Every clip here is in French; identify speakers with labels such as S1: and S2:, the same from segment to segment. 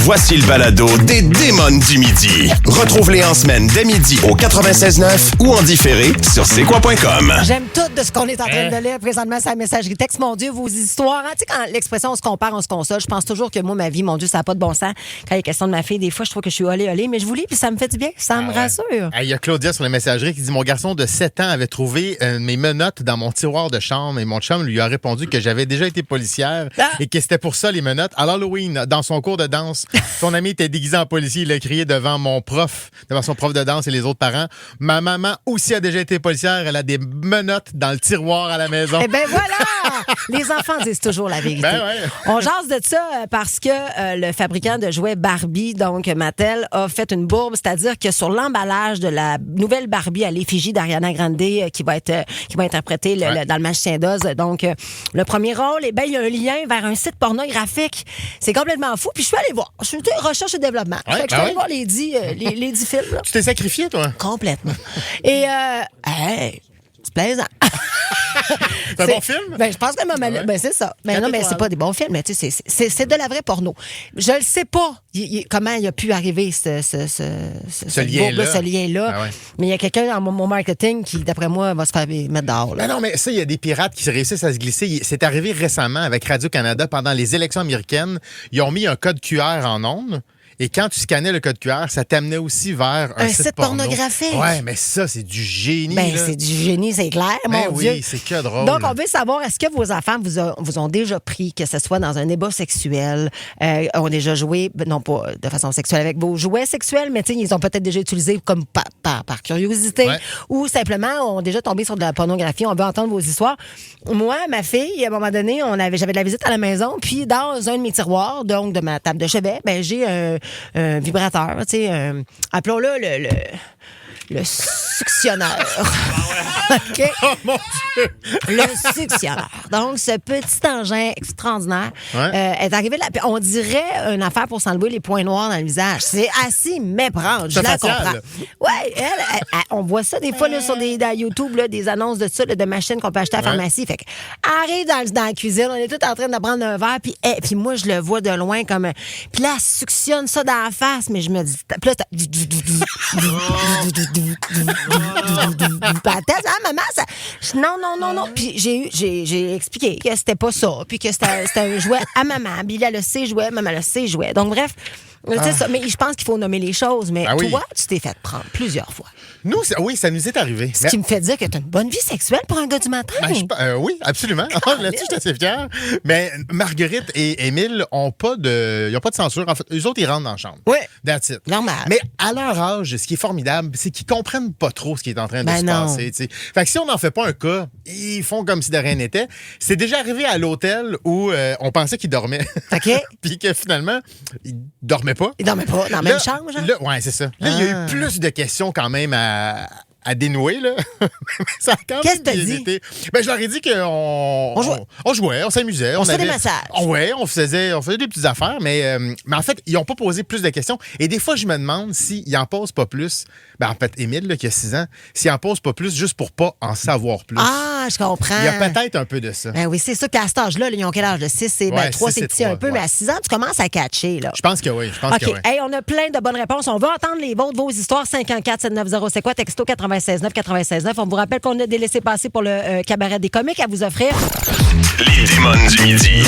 S1: Voici le balado des Démons du midi. Retrouve-les en semaine dès midi au 96.9 ou en différé sur c'est-quoi.com.
S2: J'aime tout de ce qu'on est en train de lire présentement sur la messagerie texte. Mon Dieu, vos histoires. Hein? Tu sais, quand l'expression on se compare, on se console, je pense toujours que moi, ma vie, mon Dieu, ça n'a pas de bon sens. Quand il est question de ma fille, des fois, je trouve que je suis olé, mais je vous lis, puis ça me fait du bien, ça me rassure.
S3: Il y a Claudia sur la messagerie qui dit: mon garçon de 7 ans avait trouvé mes menottes dans mon tiroir de chambre et mon chum lui a répondu que j'avais déjà été policière et que c'était pour ça les menottes. À l'Halloween, dans son cours de danse, son ami était déguisé en policier. Il a crié devant son prof de danse et les autres parents: ma maman aussi a déjà été policière, elle a des menottes dans le tiroir à la maison.
S2: Eh bien voilà! Les enfants disent toujours la vérité.
S3: Ben ouais.
S2: On jase de ça parce que le fabricant de jouets Barbie, donc Mattel, a fait une bourbe, c'est-à-dire que sur l'emballage de la nouvelle Barbie à l'effigie d'Ariana Grande qui va interpréter dans le magicien d'Oz, donc le premier rôle, eh bien, il y a un lien vers un site pornographique. C'est complètement fou. Puis je suis allée voir. Je suis recherche et développement. Fait que je suis allée voir les 10 films. Là.
S3: Tu t'es sacrifié, toi?
S2: Complètement. Et, c'est plaisant.
S3: C'est un bon film?
S2: Ben, je pense que c'est ça. Ben, non, mais c'est pas des bons films, mais tu sais, c'est de la vraie porno. Je ne sais pas comment il a pu arriver ce lien-là.
S3: Ah ouais.
S2: Mais il y a quelqu'un dans mon marketing qui, d'après moi, va se faire mettre dehors. Là.
S3: Non, mais ça, il y a des pirates qui réussissent à se glisser. C'est arrivé récemment avec Radio-Canada pendant les élections américaines. Ils ont mis un code QR en ondes. Et quand tu scannais le code QR, ça t'amenait aussi vers un site
S2: pornographique.
S3: Ouais, mais ça, c'est du génie.
S2: Ben,
S3: là.
S2: c'est du génie, c'est clair, mon
S3: oui,
S2: Dieu.
S3: Oui, c'est que drôle.
S2: Donc, on veut savoir, est-ce que vos enfants vous ont déjà pris, que ce soit dans un débat sexuel, ont déjà joué, non pas de façon sexuelle avec vos jouets sexuels, mais tu sais, ils ont peut-être déjà utilisé comme par curiosité, ou simplement ont déjà tombé sur de la pornographie. On veut entendre vos histoires. Moi, ma fille, à un moment donné, j'avais de la visite à la maison, puis dans un de mes tiroirs, donc de ma table de chevet, ben j'ai un vibrateur, tu sais, appelons-le le suctionneur. OK?
S3: Oh mon Dieu!
S2: Le suctionneur. Donc, ce petit engin extraordinaire est arrivé là. Puis on dirait une affaire pour s'enlever les points noirs dans le visage. C'est assez méprendre. Je la comprends. Oui, on voit ça des fois là, dans YouTube, là, des annonces de ça, là, de machines qu'on peut acheter à la pharmacie. Fait que, arrive dans la cuisine, on est tous en train de prendre un verre, puis moi, je le vois de loin comme. Puis là, elle suctionne ça dans la face, mais je me dis. Puis là, maman, ça. Non. Puis j'ai expliqué que c'était pas ça, puis que c'était un jouet à maman. Puis là, elle a ses jouets, maman, elle a ses jouets. Donc, bref, c'est ça. Mais je pense qu'il faut nommer les choses. Mais toi, tu t'es fait prendre plusieurs fois.
S3: Nous, ça nous est arrivé.
S2: Ce qui me fait dire que tu as une bonne vie sexuelle pour un gars du matin.
S3: Oui, absolument. Là-dessus, je suis assez fier. Mais Marguerite et Émile n'ont pas de censure. En fait, eux autres, ils rentrent dans la chambre.
S2: Oui.
S3: That's it.
S2: Normal.
S3: Mais à leur âge, ce qui est formidable, c'est qu'ils comprennent pas trop ce qui est en train de se passer. T'sais. Fait que si on n'en fait pas un cas, ils font comme si de rien n'était. C'est déjà arrivé à l'hôtel où on pensait qu'ils dormaient.
S2: OK.
S3: Puis que finalement, ils dormaient pas.
S2: Ils dormaient pas dans la même chambre, genre?
S3: Oui, c'est ça. Là, il y a eu plus de questions quand même à dénouer, là. Ça a quand
S2: Qu'est-ce que t'as
S3: même
S2: dit?
S3: Ben, je leur ai dit qu'on jouait, on s'amusait.
S2: On se fait des massages.
S3: Oui, on faisait des petites affaires, mais en fait, ils n'ont pas posé plus de questions. Et des fois, je me demande s'ils n'en posent pas plus. Ben, en fait, Émile, là, qui a 6 ans, s'il n'en pose pas plus juste pour pas en savoir plus.
S2: Ah, je comprends.
S3: Il y a peut-être un peu de ça.
S2: Ben oui, c'est ça qu'à cet âge-là, ils ont quel âge? De 6, 3, c'est petit un peu, mais à 6 ans, tu commences à catcher, là.
S3: Je pense que oui.
S2: OK. Hey, on a plein de bonnes réponses. On veut entendre vos histoires. 514-790, c'est quoi? Texto 96.9. On vous rappelle qu'on a des laissés-passer pour le cabaret des comiques à vous offrir.
S1: Les Démons du midi.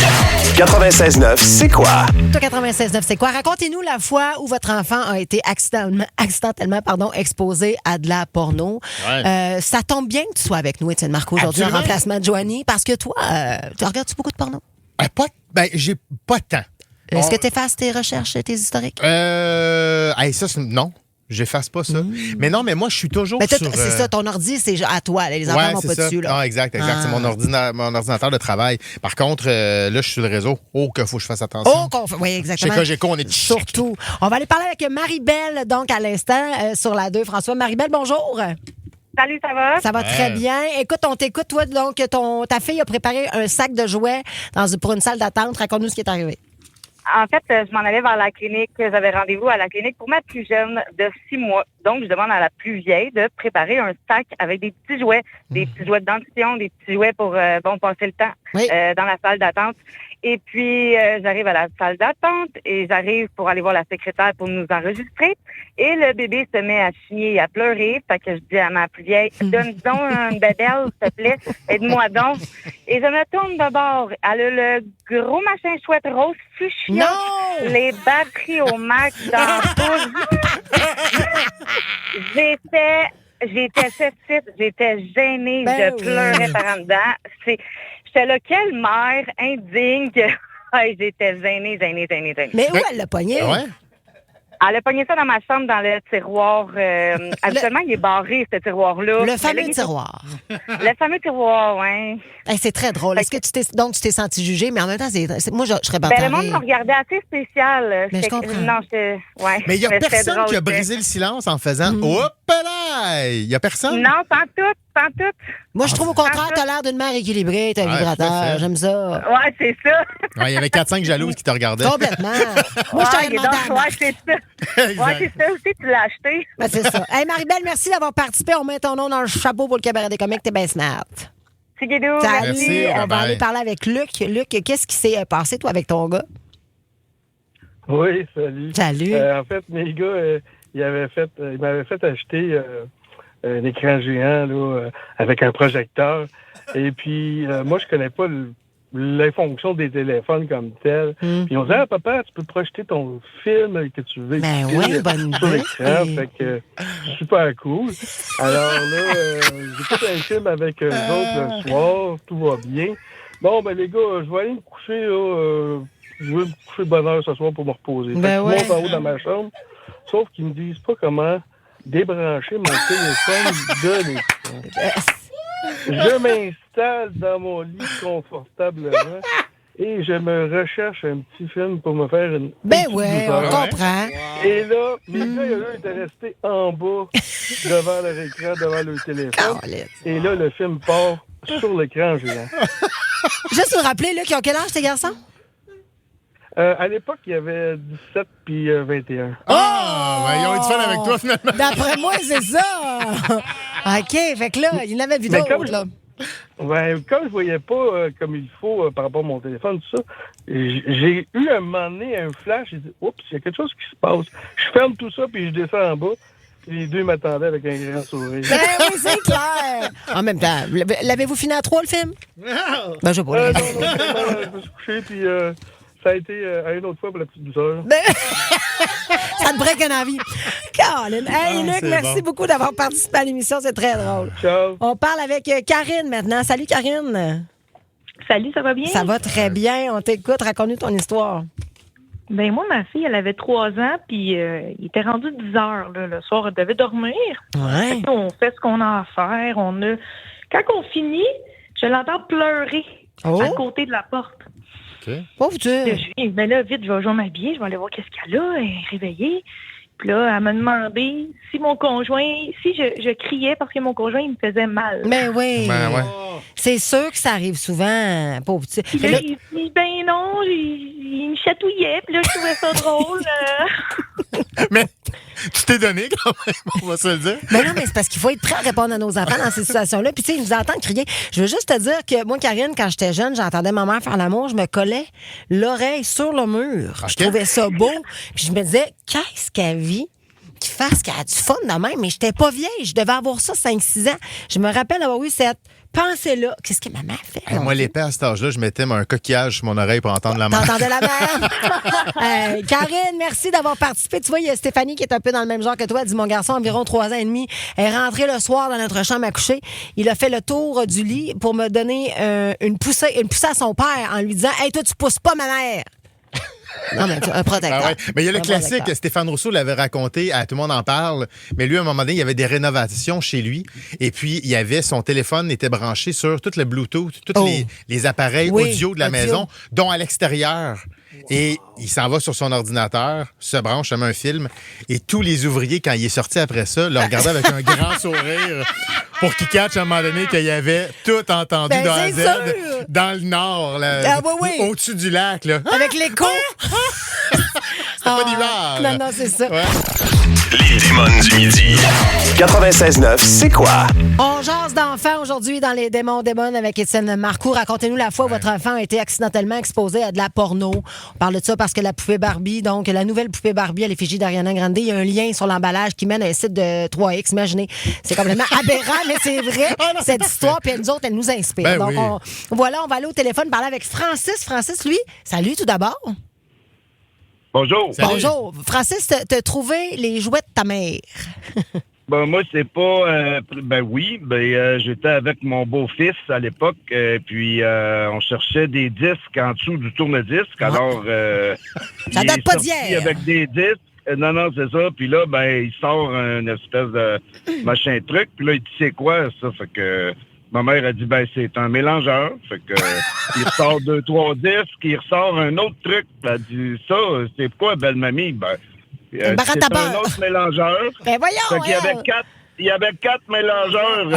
S1: 96.9, c'est quoi?
S2: Toi, 96.9, c'est quoi? Racontez-nous la fois où votre enfant a été accidentellement exposé à de la porno.
S3: Ouais.
S2: Ça tombe bien que tu sois avec nous, Étienne Marco, aujourd'hui, en remplacement de Joanie, parce que toi, tu regardes-tu beaucoup de porno?
S3: J'ai pas de temps.
S2: Est-ce que tu effaces tes recherches et tes historiques?
S3: Non. J'efface pas ça. Mais non, mais moi, je suis toujours sur...
S2: C'est ça, ton ordi, c'est à toi. Là, les enfants n'ont pas dessus. Là.
S3: Non, exact. C'est mon ordinateur de travail. Par contre, là, je suis sur le réseau. Que faut que je fasse attention.
S2: Oui, exactement.
S3: Chez Cogeco, on est...
S2: Surtout. On va aller parler avec Marie-Belle, donc, à l'instant, sur la 2. François, Marie-Belle, bonjour.
S4: Salut, ça va?
S2: Ça va très bien. Écoute, on t'écoute, toi, donc, ta fille a préparé un sac de jouets pour une salle d'attente. Raconte-nous ce qui est arrivé.
S4: En fait, je m'en allais vers la clinique. J'avais rendez-vous à la clinique pour ma plus jeune de 6 mois. Donc, je demande à la plus vieille de préparer un sac avec des petits jouets de dentition, des petits jouets pour passer le temps.
S2: Oui.
S4: dans la salle d'attente. Et puis, j'arrive à la salle d'attente et j'arrive pour aller voir la secrétaire pour nous enregistrer. Et le bébé se met à chigner et à pleurer. Fait que je dis à ma plus vieille, donne donc une bébelle, s'il te plaît. Aide-moi donc. Et je me tourne de bord. Elle a le gros machin chouette rose fuchsia.
S2: Non!
S4: Les batteries au max dans la bouche. J'étais septique, j'étais gênée,
S2: Ben
S4: je pleurais par en dedans. J'étais là, quelle mère indigne que... Hey, j'étais gênée.
S2: Mais où elle l'a pogné?
S3: Ouais.
S4: Elle a pogné ça dans ma chambre, dans le tiroir. Habituellement, il est barré, ce tiroir-là.
S2: Le fameux tiroir.
S4: Le fameux tiroir, oui.
S2: Hey, c'est très drôle. Est-ce que tu t'es senti jugé, mais en même temps, moi, je serais
S4: Ben, le monde me regardait assez spécial.
S2: Mais je comprends.
S4: Non, ouais.
S3: Mais il n'y a
S4: C'était
S3: personne
S4: drôle,
S3: qui a
S4: ça.
S3: brisé le silence en faisant Hop là! Il n'y a personne?
S4: Non, sans tout.
S2: Moi, je trouve au contraire que t'as l'air d'une mère équilibrée, t'as un
S3: Ouais, tout à
S2: vibrateur.
S3: fait.
S2: J'aime ça.
S4: Ouais, c'est ça.
S3: Ouais, il y avait 4-5 jalouses qui te regardaient.
S2: Complètement. Moi, je t'aurais demandé à la marque.
S4: Ouais, c'est ça.
S3: Exact.
S4: Ouais, c'est ça aussi, tu l'as acheté.
S2: Ben, c'est ça. Hey, Marie-Belle, merci d'avoir participé. On met ton nom dans le chapeau pour le cabaret des comiques. T'es bien smart.
S4: C'est guédou.
S2: Salut.
S3: Merci,
S2: On va
S3: bye-bye.
S2: aller parler avec Luc. Luc, qu'est-ce qui s'est passé, toi, avec ton gars?
S5: Oui, salut.
S2: Salut.
S5: En fait, mes gars, ils m'avaient fait acheter un écran géant là, avec un projecteur. Et puis, moi, je connais pas les fonctions des téléphones comme telles. Puis ils ont dit, papa, tu peux projeter ton film que tu veux.
S2: Ben
S5: écouter
S2: ouais, bonne
S5: sur
S2: idée.
S5: l'écran. Fait que super cool. Alors là, j'écoute un film avec eux autres le soir, tout va bien. Bon, ben les gars, je vais aller me coucher, là. Je veux me coucher de bonne heure ce soir pour me reposer.
S2: Ben
S5: Fait que je
S2: ouais.
S5: monte en haut dans ma chambre, sauf qu'ils me disent pas comment débrancher mon téléphone de l'écran. Je m'installe dans mon lit confortablement et je me recherche un petit film pour me faire une
S2: Ben
S5: petite
S2: ouais, on
S5: douceur.
S2: comprend.
S5: Et là, mes gars, eux, étaient restés en bas devant leur écran, devant leur téléphone.
S2: Caliste.
S5: Et là, le film part sur l'écran géant.
S2: Juste nous rappeler, Luc, ils ont quel âge, ces garçons?
S5: À l'époque, il y avait 17 puis 21.
S3: Ah! Ben, ils ont eu du fun avec toi, finalement.
S2: D'après moi, c'est ça. OK, fait que là, il n'avait vu
S5: Mais
S2: d'autres,
S5: comme-
S2: là.
S5: Ouais, comme je voyais pas comme il faut par rapport à mon téléphone, tout ça, j'ai eu un moment donné un flash. J'ai dit, oups, il y a quelque chose qui se passe. Je ferme tout ça puis je descends en bas. Et les deux m'attendaient avec un grand sourire.
S2: Ben oui, c'est clair. En même temps, l'avez-vous fini à 3, le film? Ben, je sais pas.
S5: Non, je me suis couché puis ça a été à une autre fois pour la petite douceur.
S2: Ça te break un envie. Colin. Hey, Luc,
S3: c'est
S2: merci beaucoup d'avoir participé à l'émission. C'est très drôle.
S5: Ciao.
S2: On parle avec Karine maintenant. Salut, Karine.
S6: Salut, ça va bien?
S2: Ça va très bien. On t'écoute. Raconte-nous ton histoire.
S6: Ben moi, ma fille, elle avait 3 ans, puis il était rendu 10 heures. Là, le soir, elle devait dormir.
S2: Ouais.
S6: Fait que on fait ce qu'on a à faire. Quand on finit, je l'entends pleurer
S2: Oh.
S6: à côté de la porte.
S2: Pauvre Dieu.
S6: Là, je dis, ben là, vite, je vais m'habiller, je vais aller voir qu'est-ce qu'elle a, elle est réveillée. Puis là, elle m'a demandé si mon conjoint, si je criais parce que mon conjoint, il me faisait mal.
S2: Mais oui.
S3: Ben, ouais.
S2: C'est sûr que ça arrive souvent, pauvre Dieu.
S6: Puis
S2: Mais
S6: là,
S2: là-
S6: il dit, ben non, il me chatouillait, puis là, je trouvais ça drôle.
S3: Mais tu t'es donné quand même, on va se le dire.
S2: Mais non, mais c'est parce qu'il faut être prêt à répondre à nos enfants dans ces situations-là. Puis, tu sais, ils nous entendent crier. Je veux juste te dire que moi, Karine, quand j'étais jeune, j'entendais ma mère faire l'amour, je me collais l'oreille sur le mur. Je
S3: OK.
S2: trouvais ça beau. Puis, je me disais, qu'est-ce qu'elle vit? Qu'il fasse qu'elle a du fun de même. Mais j'étais pas vieille. Je devais avoir ça 5-6 ans. Je me rappelle avoir eu cette pensée-là. Qu'est-ce que ma mère fait?
S3: Hey, moi, l'épée à cet âge-là, je mettais un coquillage sur mon oreille pour entendre la main.
S2: T'entendais la mère? Karine, merci d'avoir participé. Tu vois, il y a Stéphanie qui est un peu dans le même genre que toi. Elle dit, mon garçon, environ 3 ans et demi, est rentré le soir dans notre chambre à coucher. Il a fait le tour du lit pour me donner une poussée à son père en lui disant, hey, toi, tu pousses pas ma mère. Non, mais un protecteur.
S3: Ah ouais. Mais il y a le
S2: Un
S3: classique,
S2: protecteur.
S3: Stéphane Rousseau l'avait raconté, Tout le monde en parle, mais lui, à un moment donné, il y avait des rénovations chez lui, et puis il y avait son téléphone était branché sur tout le Bluetooth, tous
S2: Oh.
S3: les appareils
S2: Oui,
S3: audio de la
S2: audio.
S3: maison, dont à l'extérieur. Et il s'en va sur son ordinateur, se branche, se met un film, et tous les ouvriers, quand il est sorti après ça, le regardaient avec un grand sourire pour qu'il catch à un moment donné qu'il y avait tout entendu
S2: Ben,
S3: de A à
S2: c'est
S3: Z,
S2: sûr.
S3: dans le nord, là,
S2: Ah, oui, oui.
S3: au-dessus du lac. Là.
S2: Avec l'écho.
S3: C'était pas d'hiver.
S2: Non, non, c'est ça.
S3: Ouais.
S1: Les démons du midi. 96.9, c'est quoi?
S2: On jase d'enfants aujourd'hui dans les démons avec Étienne Marcoux. Racontez-nous la fois où votre enfant a été accidentellement exposé à de la porno. On parle de ça parce que la poupée Barbie, donc la nouvelle poupée Barbie à l'effigie d'Ariana Grande, il y a un lien sur l'emballage qui mène à un site de 3X. Imaginez, c'est complètement aberrant, mais c'est vrai, cette histoire. Puis nous autres, elle nous inspire.
S3: Ben
S2: donc
S3: oui.
S2: on va aller au téléphone parler avec Francis. Francis, lui, salut tout d'abord.
S7: Bonjour.
S3: Salut.
S2: Bonjour. Francis, t'as trouvé les jouets de ta mère.
S7: Ben, moi, c'est pas... j'étais avec mon beau-fils à l'époque, puis on cherchait des disques en dessous du tourne-disque. Alors,
S2: Ça
S7: il
S2: date
S7: est
S2: pas
S7: sorti
S2: d'hier.
S7: avec des disques. Non, c'est ça. Puis là, il sort une espèce de machin truc. Puis là, il dit, c'est quoi ça? Fait que ma mère a dit, c'est un mélangeur. Fait que il ressort 2-3 disques, il ressort un autre truc. Elle a dit, ça, c'est quoi, belle mamie?
S2: Une barre à
S7: c'est
S2: tabac.
S7: un autre mélangeur.
S2: Ben voyons,
S7: Fait qu'il y avait
S2: elle.
S7: il y avait 4 mélangeurs.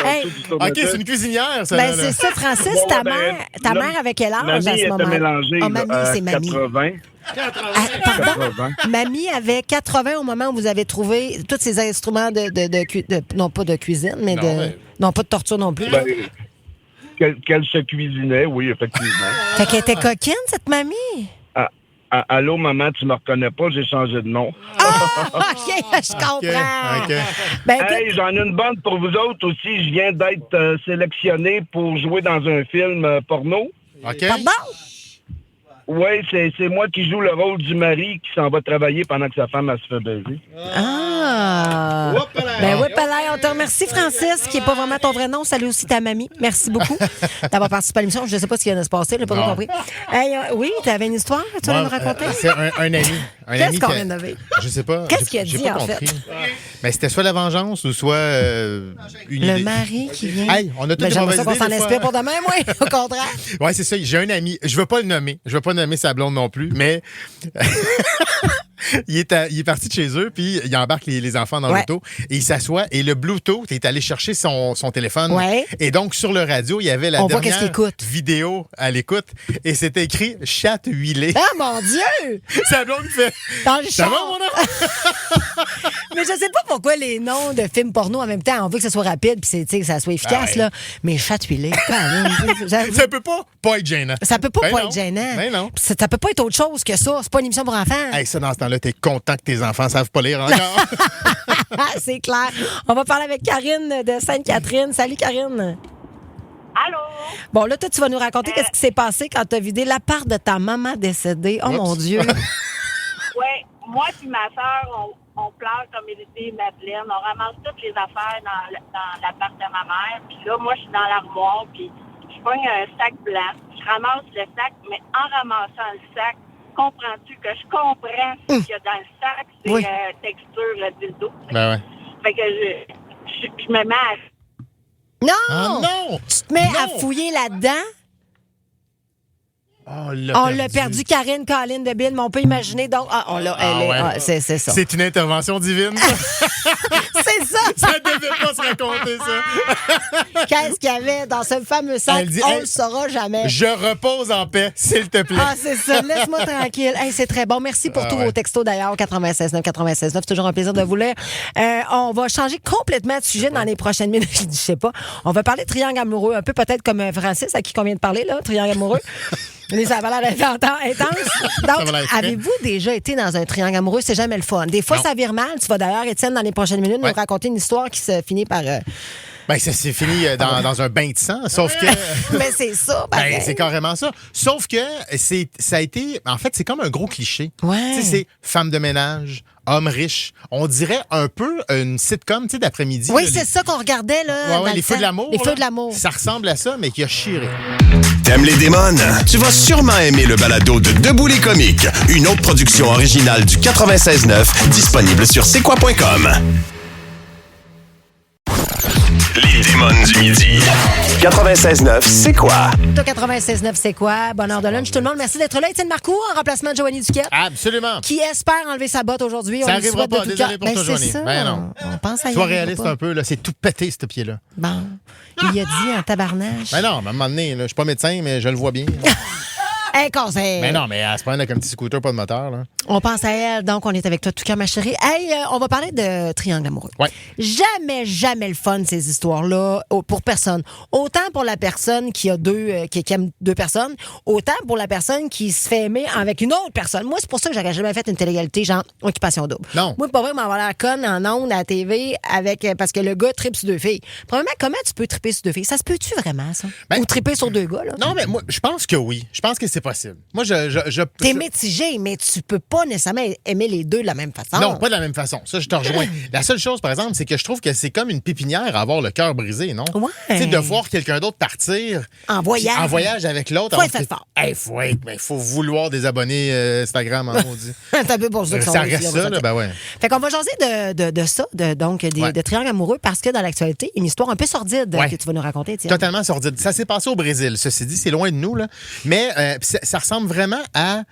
S2: Hey.
S3: OK, c'est une cuisinière, ça.
S2: Ben,
S3: là.
S2: c'est ça, Francis.
S7: Bon,
S2: ta
S7: ben,
S2: mère,
S7: là,
S2: avait quel âge
S7: Mamie
S2: à ce
S7: était
S2: moment-là?
S7: mélangée.
S2: Oh, mamie,
S7: là, à
S2: c'est mamie.
S7: 80.
S2: Ah, pardon?
S7: 80.
S2: Mamie avait 80 au moment où vous avez trouvé tous ces instruments non pas de cuisine, mais
S3: Non,
S2: de.
S3: mais-
S2: Non, pas de torture non plus.
S7: Ben, qu'elle se cuisinait, oui, effectivement.
S2: Fait qu'elle était coquine, cette mamie.
S7: Allô, maman, tu me reconnais pas, j'ai changé de nom.
S2: Ah, OK, je comprends.
S3: OK.
S2: Ben, écoute,
S7: Hey, j'en ai une bonne pour vous autres aussi. Je viens d'être sélectionné pour jouer dans un film porno.
S3: OK.
S2: pardon?
S7: Oui, c'est moi qui joue le rôle du mari qui s'en va travailler pendant que sa femme elle se fait baiser.
S2: Ah! Ben oui, Palais, on te remercie, Francis, qui n'est pas vraiment ton vrai nom. Salut aussi ta mamie. Merci beaucoup d'avoir participé à l'émission. Je ne sais pas ce qui vient de se passer, je n'ai pas
S3: Non.
S2: compris. Hey, oui, tu avais une histoire que tu voulais nous raconter?
S3: C'est un ami. Un ami
S2: Qu'est-ce qu'on
S3: qui
S2: vient de vivre?
S3: Je sais pas.
S2: Qu'est-ce
S3: J'ai-
S2: qu'il a
S3: j'ai
S2: dit,
S3: pas
S2: en
S3: compris.
S2: fait?
S3: Mais c'était soit la vengeance ou soit une
S2: Le
S3: idée.
S2: mari qui vient.
S3: Hey, on a toutes
S2: Ben,
S3: des
S2: j'aimerais
S3: mauvaises
S2: ça qu'on
S3: idées,
S2: s'en
S3: des fois.
S2: inspire pour demain, moi, au contraire.
S3: Ouais, c'est ça. J'ai un ami. Je veux pas le nommer. Je veux pas nommer sa blonde non plus, mais il est parti de chez eux, puis il embarque les enfants dans
S2: Ouais.
S3: l'auto et il s'assoit et le Bluetooth est allé chercher son téléphone.
S2: Ouais.
S3: Et donc, sur le radio, il y avait la
S2: On voit qu'est-ce
S3: dernière
S2: qu'il écoute.
S3: vidéo à l'écoute et c'était écrit « Chat huilé
S2: Ah, mon Dieu! ».
S3: Sa blonde fait
S2: Dans le
S3: « Ça
S2: char.
S3: va, mon enfant?
S2: Mais je sais pas pourquoi les noms de films porno en même temps, on veut que ce soit rapide puis c'est, tu sais, que ça soit efficace,
S3: ouais.
S2: là. Mais chatouiller, j'avoue.
S3: Ça peut pas être gênant.
S2: Ça peut pas,
S3: Ben
S2: pas
S3: non.
S2: être gênant.
S3: Ben non.
S2: Ça peut pas être autre chose que ça. C'est pas une émission pour enfants.
S3: Hey, ça, dans ce temps-là, t'es content que tes enfants savent pas lire encore.
S2: C'est clair. On va parler avec Karine de Sainte-Catherine. Salut, Karine.
S4: Allô?
S2: Bon, là, toi, tu vas nous raconter qu'est-ce qui s'est passé quand tu as vidé l'appart de ta maman décédée. Oh,
S3: Oups.
S2: mon Dieu.
S8: Oui, moi et ma soeur, on pleure comme Élisée Madeleine. On ramasse toutes les affaires dans l'appart de ma mère. Puis là, moi, je suis dans l'armoire, puis je pogne un sac blanc. Je ramasse le sac, mais en ramassant le sac, comprends-tu que je comprends ce qu'il y a dans le sac? C'est
S2: Oui.
S8: texture, le dildo.
S3: Ben ouais.
S8: Fait que je me mets à...
S2: Non!
S3: Ah non!
S2: Tu te mets à
S3: Non!
S2: fouiller là-dedans.
S3: Oh,
S2: On l'a perdu, Karine, Colline de Bill, mais on peut imaginer. Donc, on l'a. Elle est-
S3: ouais.
S2: c'est ça.
S3: C'est une intervention divine.
S2: C'est ça.
S3: Ça devait pas se raconter, ça.
S2: Qu'est-ce qu'il y avait dans ce fameux sac?
S3: Elle dit,
S2: On
S3: hey,
S2: le saura jamais.
S3: Je repose en paix, s'il te plaît.
S2: Ah, c'est ça. Laisse-moi tranquille. Hey, c'est très bon. Merci pour tous
S3: ouais.
S2: vos textos d'ailleurs. 96.9, 96.9. Toujours un plaisir de vous lire. On va changer complètement de sujet dans les prochaines minutes. Je sais pas. On va parler de triangle amoureux. Un peu peut-être comme Francis, à qui on vient de parler, là. Triangle amoureux. Mais ça va l'air d'être intense. Donc,
S3: va l'air frais.
S2: avez-vous déjà été dans un triangle amoureux? C'est jamais le fun. Des fois,
S3: Non.
S2: ça vire mal. Tu vas d'ailleurs, Étienne, dans les prochaines minutes,
S3: Ouais.
S2: nous raconter une histoire qui se finit par.
S3: Ben, ça s'est fini dans un bain de sang, sauf que...
S2: Mais c'est ça.
S3: Ben,
S2: pareil.
S3: c'est carrément ça. Sauf que ça a été... En fait, c'est comme un gros cliché.
S2: Ouais.
S3: Tu sais, c'est femme de ménage, homme riche. On dirait un peu une sitcom, tu sais, d'après-midi.
S2: Oui,
S3: là,
S2: c'est ça qu'on regardait, là.
S3: Ouais,
S2: dans
S3: ouais,
S2: le
S3: les feux
S2: temps.
S3: de l'amour.
S2: Les feux
S3: là.
S2: de l'amour.
S3: Ça ressemble à ça, mais qui a chiré.
S1: T'aimes les démons? Tu vas sûrement aimer le balado de Debout les comiques, une autre production originale du 96.9, disponible sur c'est quoi.com. Les démons du midi. 96.9, c'est quoi?
S2: 96.9, c'est quoi? Bonne heure de lunch, tout le monde. Merci d'être là. Étienne Marcoux, en remplacement de Joanie Duquette,
S3: Absolument.
S2: qui espère enlever sa botte aujourd'hui.
S3: Ça
S2: On lui
S3: arrivera
S2: souhaite de
S3: pas.
S2: tout
S3: Désolé
S2: cœur.
S3: pour
S2: Ben,
S3: toi,
S2: c'est
S3: Joanie.
S2: ça.
S3: Ben non.
S2: On pense à y
S3: Sois
S2: arriver
S3: réaliste
S2: pas.
S3: un peu, là. C'est tout pété, ce pied-là.
S2: Bon. Il a dit en tabarnage.
S3: Ben non, à un moment donné, là, je suis pas médecin, mais je le vois bien.
S2: Conseil.
S3: Mais non, mais elle se promène avec un petit scooter, pas de moteur. Là.
S2: On pense à elle, donc on est avec toi tout cœur, ma chérie. Hey, on va parler de triangle amoureux.
S3: Ouais.
S2: Jamais le fun, ces histoires-là, pour personne. Autant pour la personne qui a qui aime deux personnes, autant pour la personne qui se fait aimer avec une autre personne. Moi, c'est pour ça que j'aurais jamais fait une télé-réalité, genre occupation double.
S3: Non.
S2: Moi, pas vrai, m'avoir l'air conne en ondes à la TV parce que le gars tripe sur deux filles. Premièrement, comment tu peux triper sur deux filles? Ça se peut-tu vraiment, ça? Ou triper sur deux gars, là?
S3: Non, mais moi, je pense que oui. Je pense que c'est possible. Moi,
S2: T'es mitigé, mais tu peux pas nécessairement aimer les deux de la même façon.
S3: Non, pas de la même façon. Ça, je te rejoins. La seule chose, par exemple, c'est que je trouve que c'est comme une pépinière à avoir le cœur brisé, non?
S2: Ouais.
S3: Tu sais, de voir quelqu'un d'autre partir.
S2: En voyage.
S3: En voyage avec l'autre.
S2: Faut être fait fort.
S3: Faut vouloir des abonnés Instagram, en maudit.
S2: C'est un peu pour ça que
S3: Ça reste ça, là, ben ouais.
S2: Fait qu'on va jaser de ça, de triangles amoureux, parce que dans l'actualité, une histoire un peu sordide que tu vas nous raconter, tiens.
S3: Totalement sordide. Ça s'est passé au Brésil. Ceci dit, c'est loin de nous, là. Mais ça ressemble vraiment à...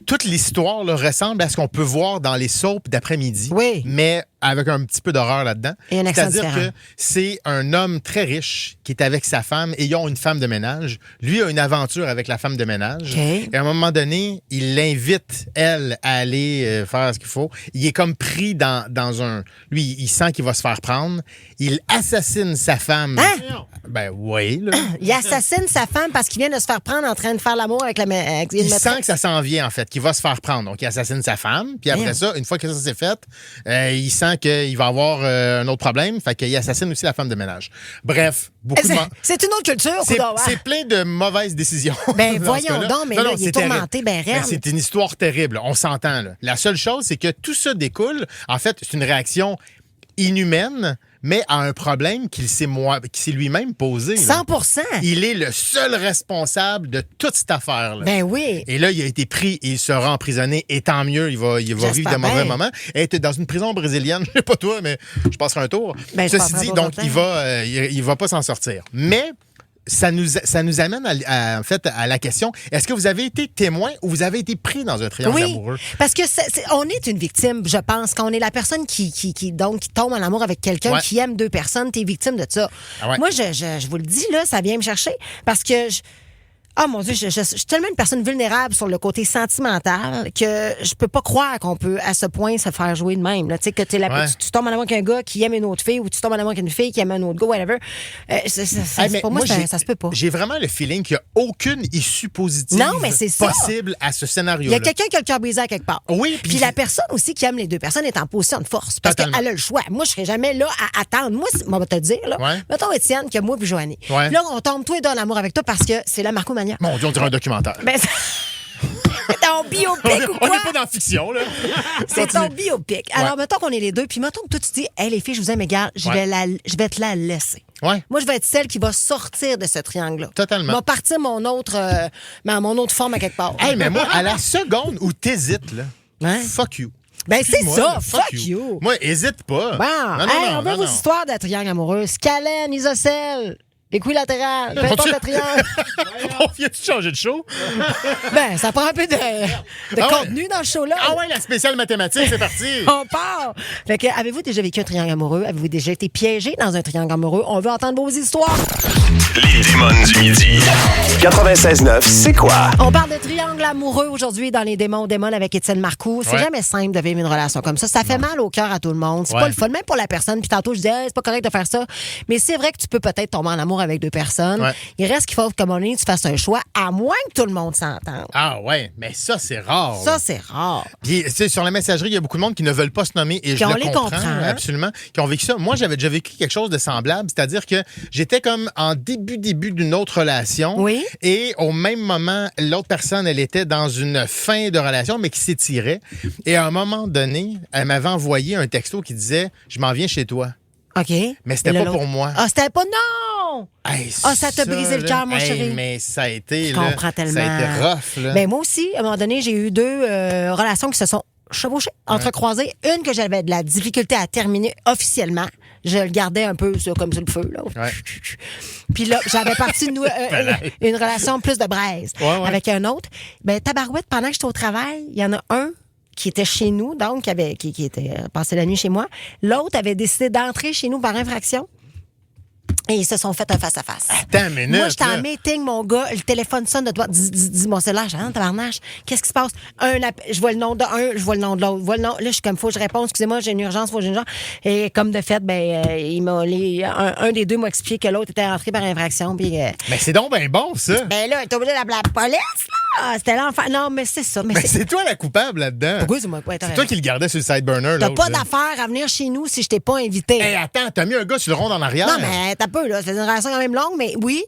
S3: Toute l'histoire là, ressemble à ce qu'on peut voir dans les soaps d'après-midi, mais avec un petit peu d'horreur là-dedans.
S2: Et un accent
S3: C'est-à-dire
S2: différent.
S3: que c'est un homme très riche qui est avec sa femme et ils ont une femme de ménage. Lui a une aventure avec la femme de ménage.
S2: Okay.
S3: Et à un moment donné, il l'invite, elle, à aller faire ce qu'il faut. Il est comme pris dans un... Lui, il sent qu'il va se faire prendre. Il assassine sa femme.
S2: Hein?
S3: Ben oui, là.
S2: Il assassine sa femme parce qu'il vient de se faire prendre en train de faire l'amour avec une
S3: Il
S2: maîtresse.
S3: sent que ça s'en vient, en fait, qu'il va se faire prendre. Donc, il assassine sa femme. Puis après ça, une fois que ça s'est fait, il sent qu'il va avoir un autre problème. Fait qu'il assassine aussi la femme de ménage. Bref, beaucoup de...
S2: C'est une autre culture,
S3: C'est plein de mauvaises décisions.
S2: Ben
S3: dans
S2: voyons
S3: ce cas-là.
S2: donc, mais là, il est tourmenté, ben raide.
S3: C'est une histoire terrible. On s'entend, là. La seule chose, c'est que tout ça découle. En fait, c'est une réaction inhumaine, mais à un problème qu'il s'est lui-même posé.
S2: 100%.
S3: Il est le seul responsable de toute cette affaire-là.
S2: Ben oui.
S3: Et là, il a été pris et il sera emprisonné. Et tant mieux, il va vivre de mauvais moments. Il était dans une prison brésilienne. Je sais pas toi, mais je passerai un tour.
S2: Ben,
S3: Ceci dit, donc, il va pas s'en sortir. Mais... Ça nous amène en fait à la question, est-ce que vous avez été témoin ou vous avez été pris dans un triangle amoureux?
S2: Parce que on est une victime, je pense. Quand on est la personne qui tombe en amour avec quelqu'un qui aime deux personnes, t'es victime de ça.
S3: Ah ouais.
S2: Moi, je vous le dis, là, ça vient me chercher parce que... Ah mon Dieu, je suis tellement une personne vulnérable sur le côté sentimental que je peux pas croire qu'on peut à ce point se faire jouer de même. Tu sais, que tu tombes en amour avec un gars qui aime une autre fille ou tu tombes en amour avec une fille qui aime un autre gars, whatever. Pour moi, ça se peut pas.
S3: J'ai vraiment le feeling qu'il n'y a aucune issue positive possible à ce scénario-là.
S2: Il y a quelqu'un qui a le cœur brisé à quelque part.
S3: Oui.
S2: Puis la personne aussi qui aime les deux personnes est en position de force parce qu'elle a le choix. Moi, je serais jamais là à attendre. Moi, on va te le dire, là. Mettons Étienne, que moi puis Joanie.
S3: Ouais.
S2: Là, on tombe tous les deux en amour avec toi parce que c'est la Marco Mania.
S3: Mon Dieu, on dirait un documentaire.
S2: Ben, c'est ton biopic ou quoi?
S3: On n'est pas dans la fiction, là.
S2: C'est ton biopic. Alors, mettons qu'on est les deux, puis mettons que toi, tu dis, hey, les filles, je vous aime, égale, je vais te la laisser.
S3: Ouais.
S2: Moi, je vais être celle qui va sortir de ce triangle-là.
S3: Totalement.
S2: Je vais partir mon autre forme à quelque part.
S3: Hey, mais moi, à la seconde où t'hésites, là, fuck you.
S2: Ben, c'est ça,
S3: là,
S2: fuck you.
S3: Moi, hésite pas.
S2: Bon, on veut vos histoires de triangle amoureux. Scalène, isocèle. Équilatéral, peu importe le triangle.
S3: On vient-tu changer de show?
S2: Ben, ça prend un peu de contenu dans ce show-là.
S3: Ah ouais, la spéciale mathématique, c'est parti.
S2: On part. Fait que, avez-vous déjà vécu un triangle amoureux? Avez-vous déjà été piégé dans un triangle amoureux? On veut entendre vos histoires.
S1: Les démons du midi. 96.9, c'est quoi?
S2: On parle de triangle amoureux aujourd'hui dans Les démons avec Étienne Marcoux. C'est jamais simple de vivre une relation comme ça. Ça fait mal au cœur à tout le monde. C'est pas le fun, même pour la personne. Puis tantôt, je disais, c'est pas correct de faire ça. Mais c'est vrai que tu peux peut-être tomber en amour avec deux personnes.
S3: Ouais.
S2: Il reste qu'il faut, comme on dit, tu fasses un choix, à moins que tout le monde s'entende.
S3: Ah ouais, mais ça, c'est rare.
S2: Ça, c'est rare.
S3: Puis, tu sais, sur la messagerie, il y a beaucoup de monde qui ne veulent pas se nommer et je le comprends. Absolument. Qui ont vécu ça. Moi, j'avais déjà vécu quelque chose de semblable, c'est-à-dire que j'étais comme en début d'une autre relation.
S2: Oui.
S3: Et au même moment, l'autre personne, elle était dans une fin de relation, mais qui s'étirait. Et à un moment donné, elle m'avait envoyé un texto qui disait « Je m'en viens chez toi ».
S2: OK.
S3: Mais c'était pas pour moi.
S2: Ah, c'était pas... Non!
S3: Hey,
S2: ça t'a brisé le cœur, mon chéri.
S3: Mais ça a été...
S2: Je comprends tellement.
S3: Ça a été rough, là.
S2: Ben, moi aussi, à un moment donné, j'ai eu deux relations qui se sont chevauchées, entrecroisées. Une que j'avais de la difficulté à terminer officiellement. Je le gardais un peu comme sur le feu, là.
S3: Ouais.
S2: Puis là, j'avais parti une relation plus de braise avec un autre. Ben, tabarouette, pendant que j'étais au travail, il y en a un qui était chez nous, donc qui était passé la nuit chez moi. L'autre avait décidé d'entrer chez nous par infraction. Et ils se sont fait un face-à-face.
S3: Attends une minute.
S2: Moi, j'étais en
S3: là.
S2: meeting, mon gars, le téléphone sonne de toi. Dis mon cellulaire, j'ai tabarnache. Qu'est-ce qui se passe? Je vois le nom de un, je vois le nom de l'autre. Là, je suis comme, faut que je réponde. Excusez-moi, j'ai une urgence, faut que j'ai une urgence. Et comme de fait, un des deux m'a expliqué que l'autre était rentré par infraction. Puis,
S3: Mais c'est donc bien bon, ça.
S2: ben là, il est obligé d'appeler la police, là. C'était l'enfer. Non, mais c'est ça. Mais
S3: Mais c'est toi la coupable là-dedans.
S2: Pourquoi c'est moi? Ouais,
S3: C'est toi qui le gardais sur le side burner.
S2: T'as
S3: l'autre,
S2: pas
S3: là.
S2: d'affaire à venir chez nous si je t'ai pas invité.
S3: Hey, attends, t'as mis un gars sur le rond en arrière?
S2: Non, mais t'as peu, là. C'est une relation quand même longue, mais oui,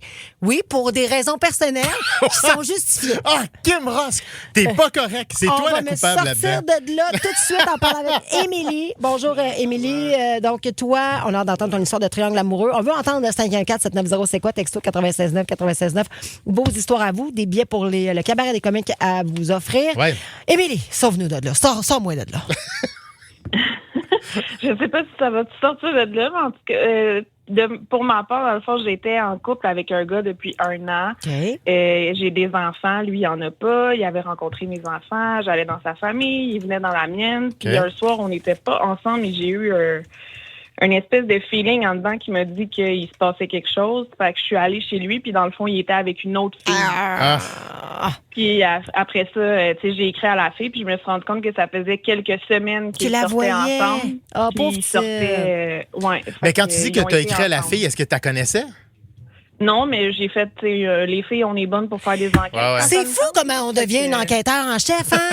S2: pour des raisons personnelles qui sont justifiées.
S3: Ah, Kim Ross, t'es pas correct. C'est
S2: On
S3: toi
S2: va
S3: la
S2: me
S3: coupable
S2: sortir
S3: là-dedans.
S2: de là tout de suite en parlant avec Émilie. Bonjour, Émilie. Donc, toi, on a hâte d'entendre ton histoire de triangle amoureux. On veut entendre le 514-790, c'est quoi, texto 96.9, 96.9. Vos histoires à vous, des billets pour le cabaret des comiques à vous offrir.
S3: Ouais.
S2: Émilie, sauve-nous de là. Sors-moi de là.
S6: Je sais pas si ça va te sortir de là, mais en tout cas, pour ma part, dans le fond, j'étais en couple avec un gars depuis 1 an.
S2: OK.
S6: J'ai des enfants, lui, il en a pas. Il avait rencontré mes enfants, j'allais dans sa famille, il venait dans la mienne. Puis un soir, on n'était pas ensemble et j'ai eu un espèce de feeling en dedans qui m'a dit qu'il se passait quelque chose. Fait que je suis allée chez lui, puis dans le fond, il était avec une autre fille.
S3: Ah.
S6: Puis après ça, tu sais, j'ai écrit à la fille, puis je me suis rendu compte que ça faisait quelques semaines
S2: Tu
S6: qu'ils
S2: la
S6: sortaient
S2: voyais.
S6: ensemble.
S2: Ah,
S6: Puis
S2: pauvre
S6: ils
S2: petite.
S6: sortaient, ouais.
S3: Mais
S6: Fait
S3: quand tu dis que
S6: ils ont
S3: t'as
S6: été
S3: écrit à la
S6: ensemble.
S3: fille, est-ce que tu la connaissais?
S6: Non, mais j'ai fait, tu sais, les filles, on est bonnes pour faire des enquêtes.
S3: Ouais.
S2: C'est fou comment on devient
S6: Fait
S2: une
S6: que-
S2: enquêteur en chef, hein,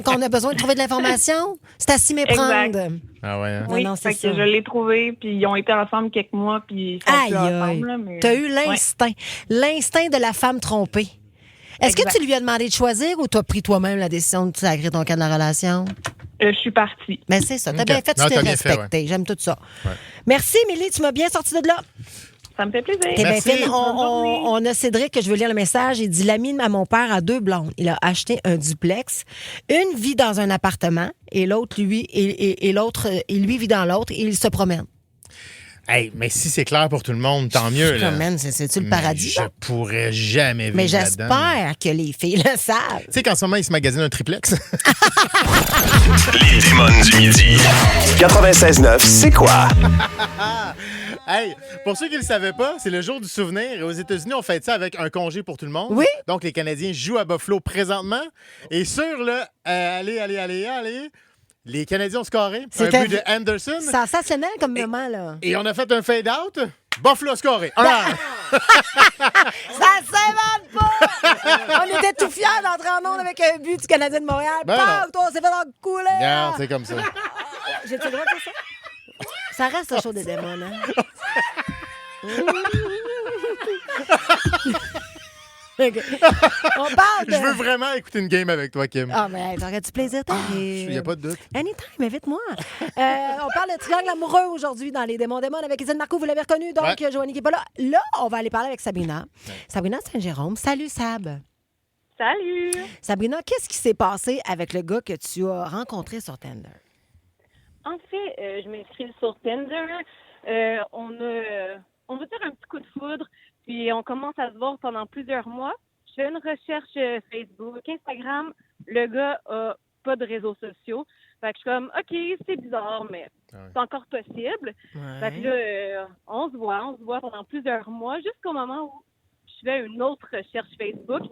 S2: quand on a besoin de trouver de l'information. C'est à s'y méprendre.
S6: Exact.
S3: Ah ouais. Hein?
S6: Oui,
S2: Non, c'est
S6: fait
S2: ça.
S6: que je l'ai trouvé, puis ils ont été ensemble quelques mois, puis ils sont
S2: Aïe,
S6: plus
S2: aïe.
S6: ensemble. Là, mais...
S2: T'as eu l'instinct. L'instinct de la femme trompée. Est-ce que
S6: Exact.
S2: tu lui as demandé de choisir ou t'as pris toi-même la décision de sacrer ton cas de la relation?
S6: Je suis partie.
S2: Mais c'est ça. T'as
S3: Ok.
S2: bien fait, tu
S3: Non,
S2: t'es
S3: t'as bien fait,
S2: respecté. J'aime tout ça. Merci, Émilie. Tu m'as bien sorti de là.
S6: Ça me fait plaisir.
S2: T'es bien
S3: Merci.
S2: fine.
S6: Bonne journée.
S2: On a Cédric, que je veux lire le message. Il dit, l'ami à mon père a 2 blondes. Il a acheté un duplex. Une vit dans un appartement et l'autre, lui, et l'autre, il lui vit dans l'autre et il se promène.
S3: Hey, mais si c'est clair pour tout le monde, tant mieux. Là.
S2: Promène, c'est-tu le paradis?
S3: Mais je pourrais jamais vivre
S2: Mais
S3: là-dedans.
S2: j'espère que les filles le savent.
S3: Tu sais qu'en ce moment, ils se magasinent un triplex.
S1: Les démons du midi. 96.9, c'est quoi?
S3: Hey, pour ceux qui ne le savaient pas, c'est le jour du souvenir. Et aux États-Unis, on fête ça avec un congé pour tout le monde.
S2: Oui.
S3: Donc, les Canadiens jouent à Buffalo présentement. Et sur le allez, les Canadiens ont scoré. Un
S2: C'était-
S3: but de Anderson.
S2: Sensationnel comme moment, là.
S3: Et on a fait un fade-out. Buffalo a scoré. 1-1.
S2: Ça s'invente pas! On était tout fiers d'entrer en onde avec un but du Canadien de Montréal.
S3: Ben
S2: Paf,
S3: non.
S2: toi, on s'est fait couler!
S3: Regarde, c'est comme ça.
S2: J'ai-tu le droit de dire ça? Ça reste le show des démons, hein? OK. On parle de...
S3: Je veux vraiment écouter une game avec toi, Kim.
S2: Ah, mais t'aurais du plaisir,
S3: Il n'y a pas de doute.
S2: Anytime, invite-moi. On parle de triangle amoureux aujourd'hui dans Les Démons avec Isabelle Marcoux, vous l'avez reconnu, donc
S3: Ouais.
S2: Joanie qui n'est pas là. Là, on va aller parler avec Sabrina. Sabrina Saint-Jérôme. Salut, Sab.
S6: Salut!
S2: Sabrina, qu'est-ce qui s'est passé avec le gars que tu as rencontré sur Tinder?
S9: En fait, je m'inscris sur Tinder. On va dire un petit coup de foudre, puis on commence à se voir pendant plusieurs mois. Je fais une recherche Facebook, Instagram. Le gars a pas de réseaux sociaux. Fait que je suis comme, OK, c'est bizarre, mais c'est encore possible. Fait que là, on se voit pendant plusieurs mois, jusqu'au moment où je fais une autre recherche Facebook.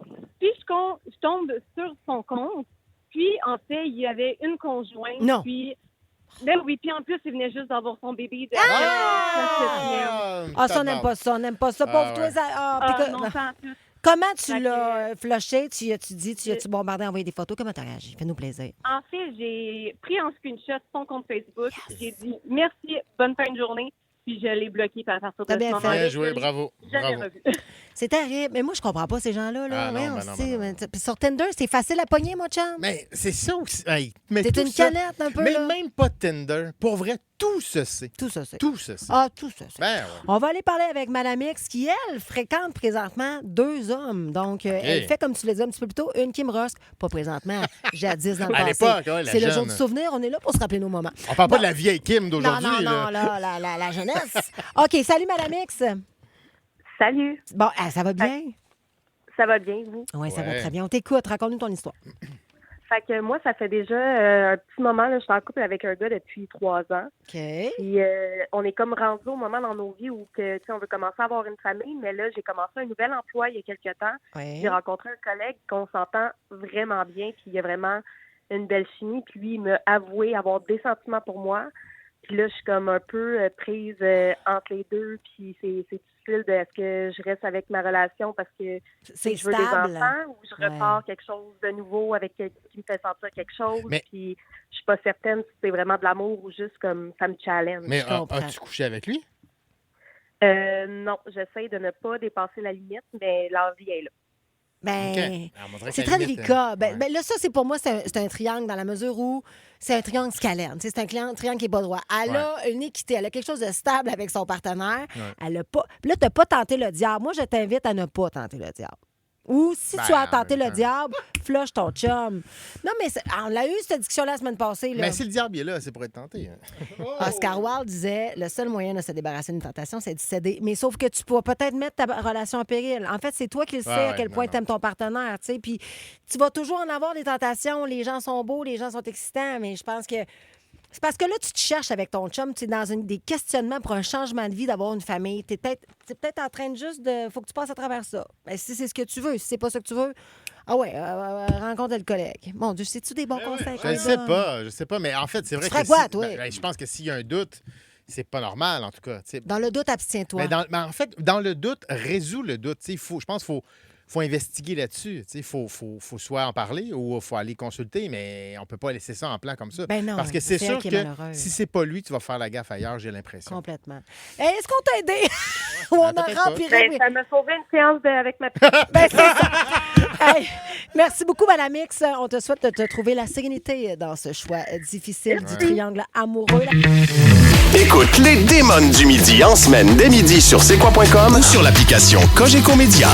S9: Puis je tombe sur son compte. Puis, en fait, il y avait une conjointe.
S2: Non.
S9: Puis, ben oui, puis en plus, il venait juste d'avoir son bébé de
S2: Ah, ça, on n'aime pas ça. On n'aime pas ça. Pauvre toi,
S3: ouais.
S2: ça... Ah, puis que-
S9: non, ça en plus.
S2: Comment tu
S9: Fait
S2: l'as flushé? Tu as-tu dit, tu as-tu bombardé, envoyé des photos? Comment tu as réagi? Fais-nous plaisir.
S9: En fait, j'ai pris en screenshot son compte Facebook. J'ai dit merci, bonne fin de journée. Puis je l'ai bloqué à partir de
S2: T'as
S9: ce
S2: bien fait.
S9: moment-là.
S3: Bien
S9: Je
S3: joué,
S9: l'ai
S3: bravo.
S9: jamais
S3: Bravo.
S9: revu.
S2: C'est terrible. Mais moi, je comprends pas ces gens-là. Là.
S3: Ah non,
S2: Ouais, on
S3: ben non,
S2: sait,
S3: ben non.
S2: mais puis sur Tinder, c'est facile à pogner, mon chum.
S3: Mais c'est ça aussi. Hey, mais
S2: T'es
S3: tout
S2: une
S3: ça-
S2: canette un peu,
S3: Mais
S2: là.
S3: même pas Tinder. Pour vrai, tout se sait.
S2: Tout ça, c'est.
S3: Tout se sait.
S2: Ah, tout ça, c'est.
S3: Ben ouais.
S2: On va aller parler avec Madame X qui, elle, fréquente présentement 2 hommes. Donc, elle fait, comme tu l'as dit un petit peu plus tôt, une Kim Rosk, pas présentement, jadis dans le
S3: À
S2: passé.
S3: l'époque, ouais, la
S2: c'est le
S3: jeune.
S2: jour du souvenir. On est là pour se rappeler nos moments.
S3: On parle pas
S2: Bon.
S3: de la vieille Kim
S2: Non,
S3: d'aujourd'hui.
S2: non,
S3: là.
S2: non, la jeunesse. OK, salut, Madame X.
S8: Salut,
S2: Bon, ça va bien?
S8: ça va bien, vous?
S2: Oui, ça va
S3: Ouais.
S2: très bien. On t'écoute. Raconte-nous ton histoire.
S9: Fait que moi, ça fait déjà un petit moment, là, je suis en couple avec un gars depuis 3 ans.
S2: OK.
S9: Puis on est comme rendu au moment dans nos vies où que, tu sais, on veut commencer à avoir une famille, mais là, j'ai commencé un nouvel emploi il y a quelques temps.
S2: Ouais.
S9: J'ai rencontré un collègue qu'on s'entend vraiment bien, puis il y a vraiment une belle chimie, puis lui, il m'a avoué avoir des sentiments pour moi. Puis là, je suis comme un peu prise entre les deux, puis c'est difficile de est-ce que je reste avec ma relation parce que
S2: C'est
S9: je veux
S2: stable.
S9: des enfants ou je repars quelque chose de nouveau avec quelqu'un qui me fait sentir quelque chose.
S3: Mais-
S9: Puis je suis pas certaine si c'est vraiment de l'amour ou juste comme ça me challenge.
S3: Mais
S2: comprends.
S3: as-tu couché avec lui?
S9: Non, j'essaie de ne pas dépasser la limite, mais l'envie est là.
S2: Ben,
S3: OK. Alors, on dirait que
S2: c'est
S3: la
S2: très
S3: limite,
S2: délicat.
S3: ouais.
S2: Ben, là, ça, c'est pour moi, c'est un triangle dans la mesure où c'est un triangle scalaire. Tu sais, c'est un triangle qui n'est pas droit. Elle a une équité, elle a quelque chose de stable avec son partenaire.
S3: Ouais.
S2: Elle a pas. Puis là, tu n'as pas tenté le diable. Moi, je t'invite à ne pas tenter le diable. Ou si
S3: Ben,
S2: tu as
S3: en
S2: tenté
S3: même
S2: le
S3: temps.
S2: diable, flush ton chum. Non, mais on l'a eu, cette discussion-là, la semaine passée. Là.
S3: Mais si le diable est là, c'est pour être tenté. hein.
S2: Oscar Wilde disait le seul moyen de se débarrasser d'une tentation, c'est de céder. Mais sauf que tu pourras peut-être mettre ta relation en péril. En fait, c'est toi qui le sais à quel point tu aimes ton partenaire. Tu sais. Puis tu vas toujours en avoir des tentations. Les gens sont beaux, les gens sont excitants, mais je pense que. C'est parce que là, tu te cherches avec ton chum, tu es dans des questionnements pour un changement de vie, d'avoir une famille. Tu es peut-être en train de juste de. Faut que tu passes à travers ça. Ben, si c'est ce que tu veux, si c'est pas ça que tu veux, ah ouais, rencontre le collègue. Mon Dieu, c'est-tu des bons conseils?
S3: Je ne sais pas, mais en fait, c'est vrai
S2: Tu
S3: que
S2: ferais quoi,
S3: si-
S2: toi?
S3: ben, je pense que s'il y a un doute, c'est pas normal, en tout cas. tu sais.
S2: Dans le doute, abstiens-toi.
S3: Mais en fait, dans le doute, résous le doute. Tu sais, je pense qu'il faut investiguer là-dessus. Il faut soit en parler ou il faut aller consulter, mais on peut pas laisser ça en plan comme ça.
S2: Ben non,
S3: Parce que c'est
S2: c'est
S3: sûr
S2: elle qui est
S3: que
S2: malheureuse.
S3: si c'est pas lui, tu vas faire la gaffe ailleurs, j'ai l'impression.
S2: Complètement. Hey, est-ce qu'on t'a aidé? Ou on a
S3: peut-être
S2: remplirait?
S9: Ben, ça m'a sauvé une séance avec ma petite.
S2: Ben, c'est ça. Hey, merci beaucoup, Madame X. On te souhaite de te trouver la sérénité dans ce choix difficile du triangle amoureux.
S1: Écoute les démons du midi en semaine dès midi sur c'est quoi.com ou sur l'application Cogeco Média.